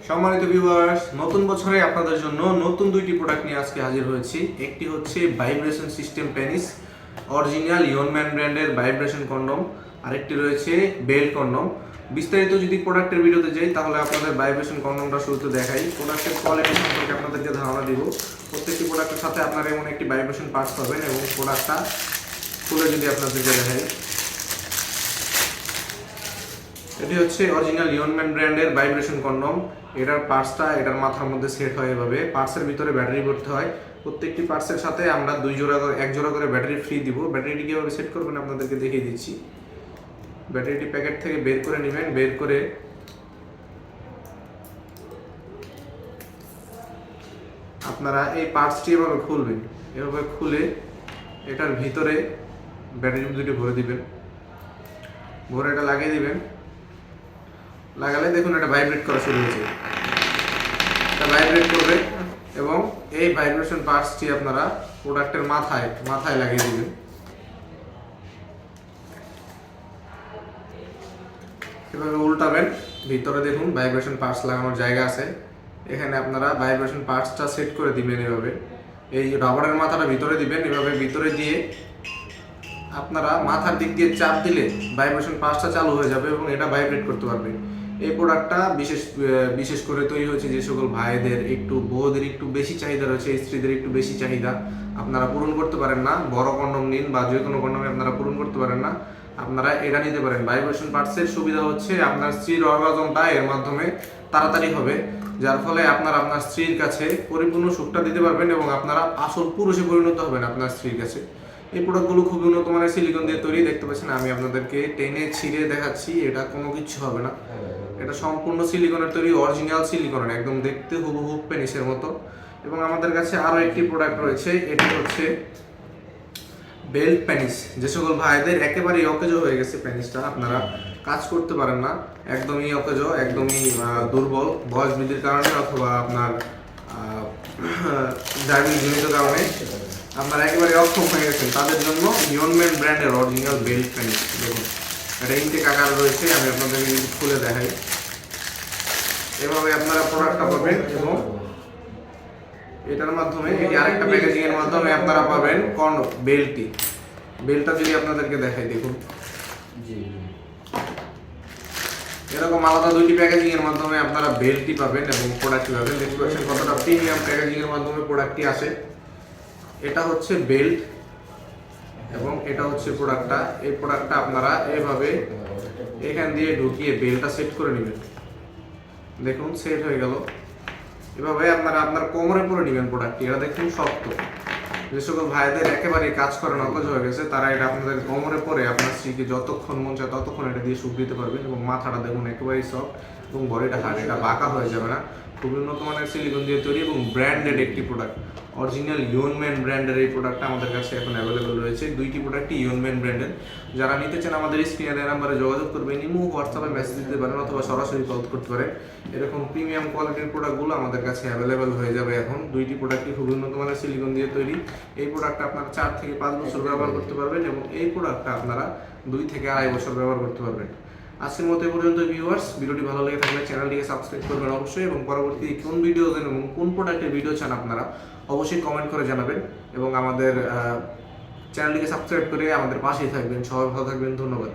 সম্মানিত ভিউয়ার্স, নতুন বছরে আপনাদের জন্য নতুন দুইটি প্রোডাক্ট নিয়ে আজকে হাজির হয়েছি। একটি হচ্ছে ভাইব্রেশন সিস্টেম পেনিস অরিজিনাল ইয়নম্যান ব্র্যান্ডের ভাইব্রেশন কন্ডম, আরেকটি রয়েছে বেল্ট কন্ডম। বিস্তারিত যদি প্রোডাক্টের ভিডিওতে যাই তাহলে আপনাদের ভাইব্রেশন কন্ডমটা শুরুতে দেখাই। প্রোডাক্টের কোয়ালিটি সম্পর্কে আপনাদেরকে ধারণা দিব। প্রত্যেকটি প্রোডাক্টের সাথে আপনারা এমন একটি ভাইব্রেশন পার্টস পাবেন এবং প্রোডাক্টটা খুলে যদি আপনাদেরকে দেখাই, এটি হচ্ছে অরিজিনাল ইয়নম্যান ব্র্যান্ডের ভাইব্রেশন কন্ডম। এটার পার্টসটা এটার মাথার মধ্যে সেট হয় এভাবে। পার্টসের ভিতরে ব্যাটারি ভরতে হয়। প্রত্যেকটি পার্টসের সাথে আমরা এক জোড়া করে ব্যাটারি ফ্রি দিব। ব্যাটারিটি কীভাবে সেট করবেন আপনাদেরকে দেখিয়ে দিচ্ছি। ব্যাটারিটি প্যাকেট থেকে বের করে নেবেন। বের করে আপনারা এই পার্টসটি এভাবে খুলবেন। এভাবে খুলে এটার ভিতরে ব্যাটারি দুটি ভরে দিবেন। ভরে এটা লাগিয়ে দিবেন। লাগালে দেখুন এটা ভাইব্রেট করা শুরু হয়েছে। এটা ভাইব্রেট করবে এবং এই ভাইব্রেশন পার্টসটি আপনারা প্রোডাক্টের মাথায় লাগিয়ে দিবেন। এভাবে উল্টাবেন। ভিতরে দেখুন ভাইব্রেশন পার্টস লাগানোর জায়গা আছে। এখানে আপনারা ভাইব্রেশন পার্টসটা সেট করে দিবেন। এভাবে এই রাবারের মাথাটা ভিতরে দিবেন। এভাবে ভিতরে দিয়ে আপনারা মাথার দিক দিয়ে চাপ দিলে ভাইব্রেশন পার্টসটা চালু হয়ে যাবে এবং এটা ভাইব্রেট করতে পারবে। এই প্রোডাক্টটা বিশেষ করে তৈরি হয়েছে যে সকল ভাইদের বউদের একটু বেশি চাহিদা রয়েছে, স্ত্রীদের একটু বেশি চাহিদা আপনারা পূরণ করতে পারেন না। বড় কন্ডম নিন বা যে কোনো কন্ডমে আপনারা পূরণ করতে পারেন না, আপনারা এটা নিতে পারেন। ভাইব্রেশন পার্টসের সুবিধা হচ্ছে আপনার স্ত্রীর অর্গাজমটা এর মাধ্যমে তাড়াতাড়ি হবে, যার ফলে আপনার স্ত্রীর কাছে পরিপূর্ণ সুখটা দিতে পারবেন এবং আপনারা আসল পুরুষে পরিণত হবেন আপনার স্ত্রীর কাছে। এই প্রোডাক্টগুলো খুবই উন্নত মানের সিলিকন দিয়ে তৈরি। দেখতে পাচ্ছেন আমি আপনাদেরকে টেনে ছিঁড়ে দেখাচ্ছি, এটা কোনো কিছু হবে না। এটা সম্পূর্ণ সিলিকনের তৈরি, অরিজিনাল সিলিকনের, একদম দেখতে হুবহু পেনিসের মতো। এবং আমাদের কাছে আরও একটি প্রোডাক্ট রয়েছে, এটি হচ্ছে বেল্ট পেনিস। যে সকল ভাইদের একেবারেই অকেজো হয়ে গেছে পেনিসটা, আপনারা কাজ করতে পারেন না, একদমই অকেজো, একদমই দুর্বল বয়স বৃদ্ধির কারণে অথবা আপনার জনিত কারণে আপনারা একেবারে অক্ষম হয়ে গেছেন, তাদের জন্য ইয়নম্যান ব্র্যান্ডের অরিজিনাল বেল্ট পেনিস। দেখুন এটা ইনটেক আকার রয়েছে, আমি আপনাদেরকে খুলে দেখাই। এভাবে আপনারা প্রোডাক্টটা পাবেন এবং এটার মাধ্যমে এই আরেকটা প্যাকেজিং এর মাধ্যমে আপনারা পাবেন বেল্টটা যদি আপনাদেরকে দেখাই, দেখুন এরকম আলাদা দুইটি প্যাকেজিং এর মাধ্যমে আপনারা বেল্টটি পাবেন এবং প্রোডাক্টটি পাবেন। দেখতে পাচ্ছেন কতটা প্রিমিয়াম প্যাকেজিং এর মাধ্যমে প্রোডাক্টটি আসে। এটা হচ্ছে বেল্ট এবং এটা হচ্ছে প্রোডাক্টটা। এই প্রোডাক্টটা আপনারা এইভাবে এখান দিয়ে ঢুকিয়ে বেল্টটা সেট করে নেবেন। দেখুন সেট হয়ে গেল। এভাবে আপনারা আপনার কোমরে পরে নেবেন প্রোডাক্টটি। এটা দেখুন শক্ত। যে সকল ভাইদের একেবারে কাজ করেন অকেজ হয়ে গেছে, তারা এটা আপনাদের কোমরে পরে আপনার স্ত্রীকে যতক্ষণ মন চায় ততক্ষণ এটা দিয়ে সুখ দিতে পারবেন। এবং মাথাটা দেখুন একেবারেই সফট এবং বডিটা হার্ড, এটা বাঁকা হয়ে যাবে না। খুবই উন্নত মানের সিলিকন দিয়ে তৈরি এবং ব্র্যান্ডেড একটি প্রোডাক্ট। অরিজিনাল ইয়নম্যান ব্র্যান্ডের এই প্রোডাক্টটা আমাদের কাছে এখন অ্যাভেলেবল রয়েছে। দুইটি প্রোডাক্টই ইয়নম্যান ব্র্যান্ডের। যারা নিতে চান আমাদের স্ক্রিনে দেওয়া নাম্বারে যোগাযোগ করবেন, ইমো হোয়াটসঅ্যাপে মেসেজ দিতে পারেন অথবা সরাসরি কল করতে পারেন। এরকম প্রিমিয়াম কোয়ালিটির প্রোডাক্টগুলো আমাদের কাছে অ্যাভেলেবল হয়ে যাবে এখন। দুইটি প্রোডাক্টই খুবই উন্নত মানের সিলিকন দিয়ে তৈরি। এই প্রোডাক্টটা আপনারা 4 থেকে 5 বছর ব্যবহার করতে পারবেন এবং এই প্রোডাক্টটা আপনারা 2 থেকে 2.5 বছর ব্যবহার করতে পারবেন। আজকের মতো এই পর্যন্ত ভিউয়ার্স। ভিডিওটি ভালো লেগে থাকলে চ্যানেলটিকে সাবস্ক্রাইব করবেন অবশ্যই এবং পরবর্তী কোন ভিডিও এবং কোন প্রোডাক্টের ভিডিও চান আপনারা অবশ্যই কমেন্ট করে জানাবেন এবং আমাদের চ্যানেলটিকে সাবস্ক্রাইব করে আমাদের পাশেই থাকবেন। সবাই ভালো থাকবেন, ধন্যবাদ।